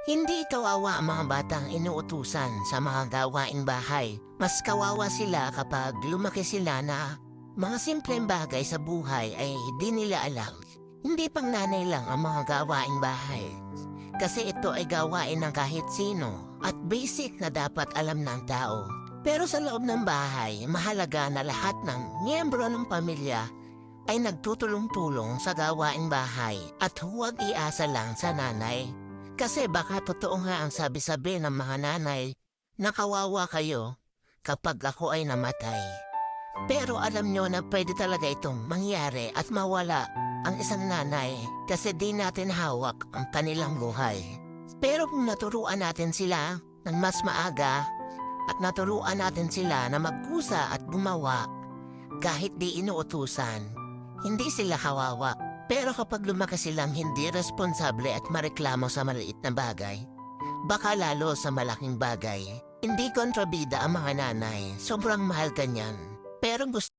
Hindi kawawa ang mga batang inuutusan sa mga gawaing bahay. Mas kawawa sila kapag lumaki sila na mga simpleng bagay sa buhay ay di nila alam. Hindi pang nanay lang ang mga gawaing bahay. Kasi ito ay gawain ng kahit sino at basic na dapat alam ng tao. Pero sa loob ng bahay, mahalaga na lahat ng miyembro ng pamilya ay nagtutulong-tulong sa gawaing bahay at huwag iasa lang sa nanay. Kasi baka totoo nga ang sabi-sabi ng mga nanay na kawawa kayo kapag ako ay namatay. Pero alam nyo na pwede talaga itong mangyari at mawala ang isang nanay kasi di natin hawak ang kanilang buhay. Pero kung naturuan natin sila ng mas maaga at naturuan natin sila na magkusa at gumawa kahit di inuutusan, hindi sila kawawa. Pero kapag lumaki silang hindi responsable at mareklamo sa maliit na bagay, baka lalo sa malaking bagay. Hindi kontrabida ang mga nanay, sobrang mahal kanyan. Pero gusto